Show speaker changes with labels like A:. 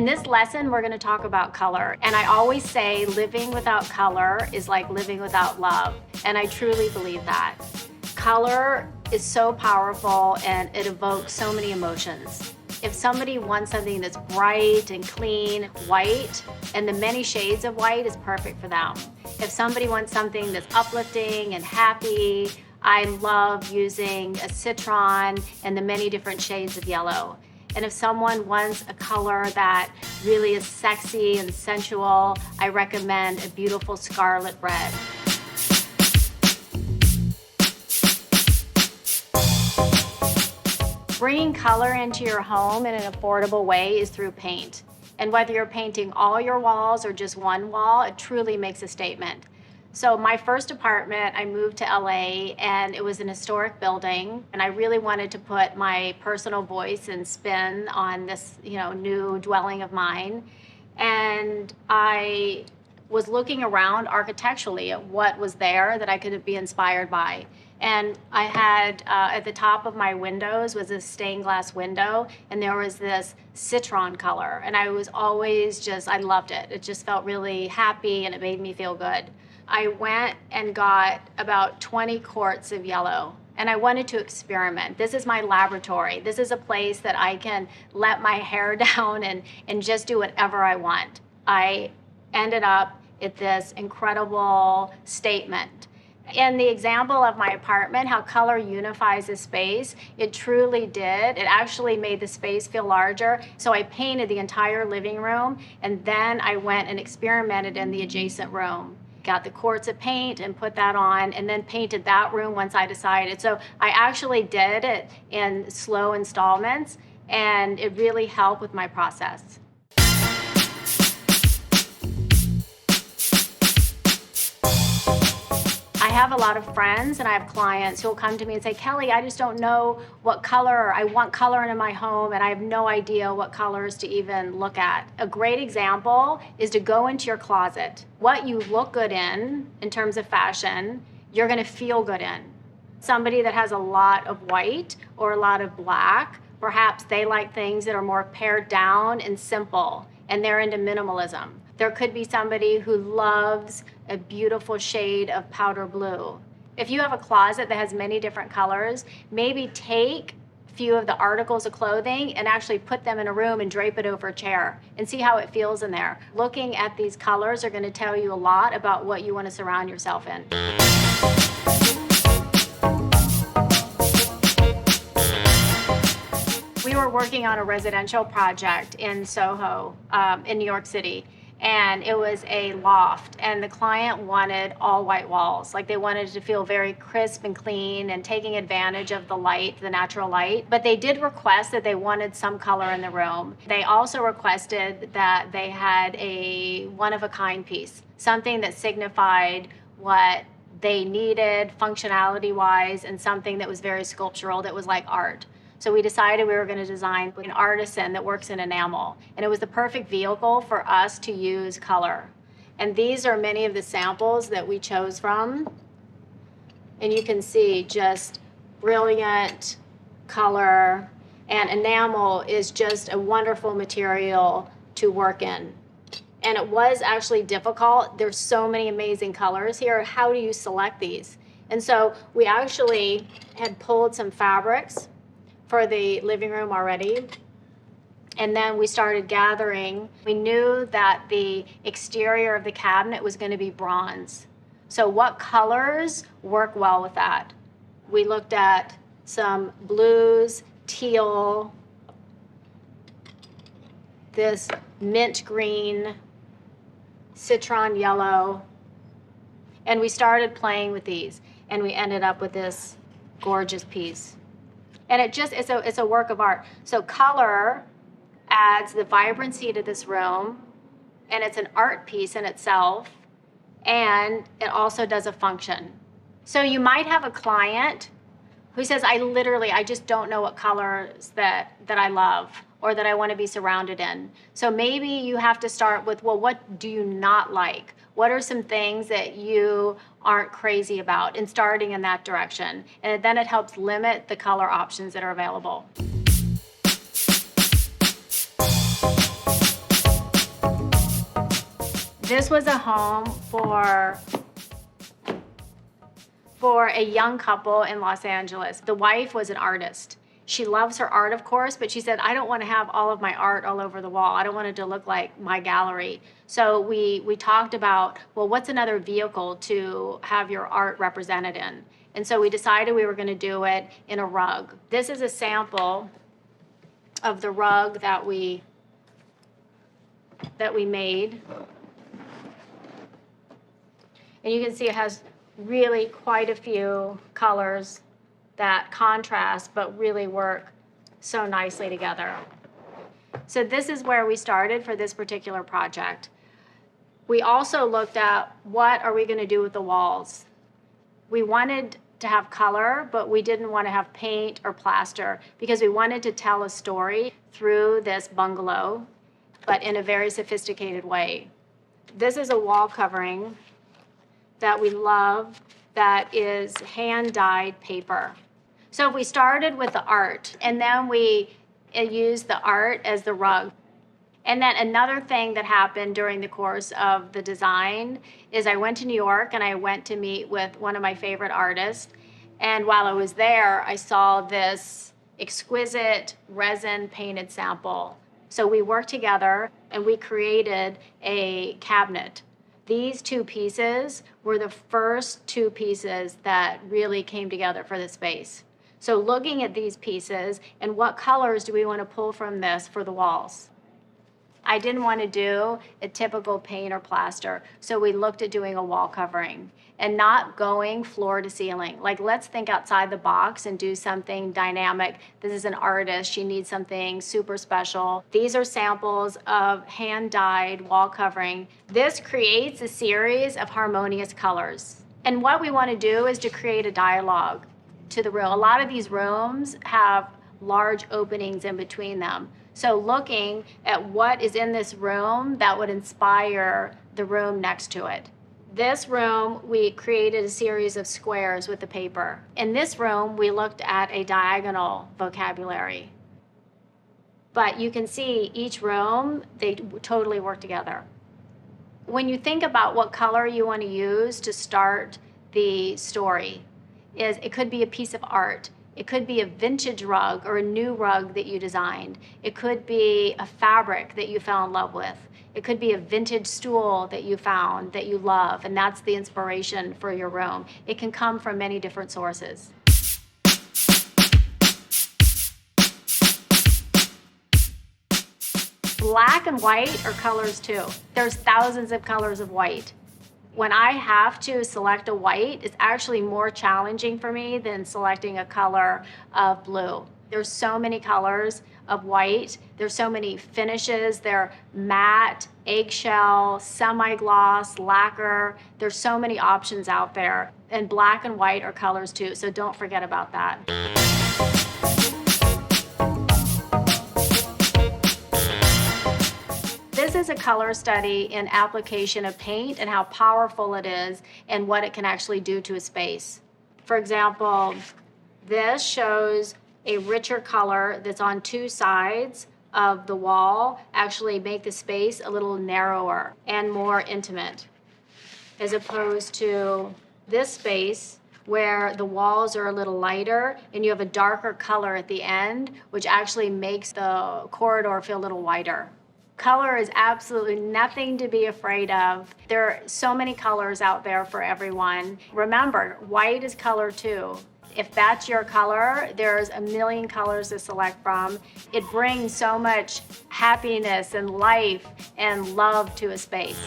A: In this lesson, we're going to talk about color. And I always say living without color is like living without love. And I truly believe that. Color is so powerful and it evokes so many emotions. If somebody wants something that's bright and clean, white, and the many shades of white is perfect for them. If somebody wants something that's uplifting and happy, I love using a citron and the many different shades of yellow. And if someone wants a color that really is sexy and sensual, I recommend a beautiful scarlet red. Bringing color into your home in an affordable way is through paint. And whether you're painting all your walls or just one wall, it truly makes a statement. So my first apartment, I moved to LA and it was an historic building. And I really wanted to put my personal voice and spin on this, new dwelling of mine. And I was looking around architecturally at what was there that I could be inspired by. And I had, at the top of my windows was a stained glass window, and there was this citron color. And I was always I loved it. It just felt really happy and it made me feel good. I went and got about 20 quarts of yellow, and I wanted to experiment. This is my laboratory. This is a place that I can let my hair down and just do whatever I want. I ended up at this incredible statement. In the example of my apartment, how color unifies a space, it truly did. It actually made the space feel larger. So I painted the entire living room, and then I went and experimented in the adjacent room. Got the quarts of paint and put that on, and then painted that room once I decided. So I actually did it in slow installments, and it really helped with my process. I have a lot of friends and I have clients who will come to me and say, Kelly, I just don't know what color, I want color in my home and I have no idea what colors to even look at. A great example is to go into your closet. What you look good in terms of fashion, you're gonna feel good in. Somebody that has a lot of white or a lot of black, perhaps they like things that are more pared down and simple, and they're into minimalism. There could be somebody who loves a beautiful shade of powder blue. If you have a closet that has many different colors, maybe take a few of the articles of clothing and actually put them in a room and drape it over a chair and see how it feels in there. Looking at these colors are going to tell you a lot about what you want to surround yourself in. We were working on a residential project in Soho, in New York City. And it was a loft, and the client wanted all white walls. Like, they wanted it to feel very crisp and clean and taking advantage of the light, the natural light. But they did request that they wanted some color in the room. They also requested that they had a one-of-a-kind piece, something that signified what they needed functionality-wise, and something that was very sculptural, that was like art. So we decided we were going to design an artisan that works in enamel. And it was the perfect vehicle for us to use color. And these are many of the samples that we chose from. And you can see just brilliant color. And enamel is just a wonderful material to work in. And it was actually difficult. There's so many amazing colors here. How do you select these? And so we actually had pulled some fabrics for the living room already. And then we started gathering. We knew that the exterior of the cabinet was going to be bronze. So what colors work well with that? We looked at some blues, teal, this mint green, citron yellow, and we started playing with these, and we ended up with this gorgeous piece. And it's a work of art. So color adds the vibrancy to this room, and it's an art piece in itself, and it also does a function. So you might have a client who says, I just don't know what colors that I love or that I want to be surrounded in. So maybe you have to start with, well, what do you not like? What are some things that you aren't crazy about, and starting in that direction. And then it helps limit the color options that are available. This was a home for a young couple in Los Angeles. The wife was an artist. She loves her art, of course, but she said, I don't want to have all of my art all over the wall. I don't want it to look like my gallery. So we talked about, well, what's another vehicle to have your art represented in? And so we decided we were going to do it in a rug. This is a sample of the rug that we made. And you can see it has really quite a few colors that contrast but really work so nicely together. So this is where we started for this particular project. We also looked at what are we going to do with the walls. We wanted to have color, but we didn't want to have paint or plaster because we wanted to tell a story through this bungalow, but in a very sophisticated way. This is a wall covering that we love that is hand-dyed paper. So if we started with the art, and then we used the art as the rug. And then another thing that happened during the course of the design is I went to New York and I went to meet with one of my favorite artists. And while I was there, I saw this exquisite resin painted sample. So we worked together and we created a cabinet. These two pieces were the first two pieces that really came together for the space. So looking at these pieces and what colors do we want to pull from this for the walls? I didn't want to do a typical paint or plaster, so we looked at doing a wall covering and not going floor to ceiling. Like, let's think outside the box and do something dynamic. This is an artist. She needs something super special. These are samples of hand-dyed wall covering. This creates a series of harmonious colors. And what we want to do is to create a dialogue to the room. A lot of these rooms have large openings in between them. So looking at what is in this room that would inspire the room next to it. This room, we created a series of squares with the paper. In this room, we looked at a diagonal vocabulary. But you can see each room, they totally work together. When you think about what color you want to use to start the story, it could be a piece of art. It could be a vintage rug or a new rug that you designed. It could be a fabric that you fell in love with. It could be a vintage stool that you found that you love, and that's the inspiration for your room. It can come from many different sources. Black and white are colors too. There's thousands of colors of white. When I have to select a white, it's actually more challenging for me than selecting a color of blue. There's so many colors of white. There's so many finishes. They're matte, eggshell, semi-gloss, lacquer. There's so many options out there. And black and white are colors too, so don't forget about that. This is a color study in application of paint and how powerful it is and what it can actually do to a space. For example, this shows a richer color that's on two sides of the wall actually make the space a little narrower and more intimate, as opposed to this space where the walls are a little lighter and you have a darker color at the end, which actually makes the corridor feel a little wider. Color is absolutely nothing to be afraid of. There are so many colors out there for everyone. Remember, white is color too. If that's your color, there's a million colors to select from. It brings so much happiness and life and love to a space.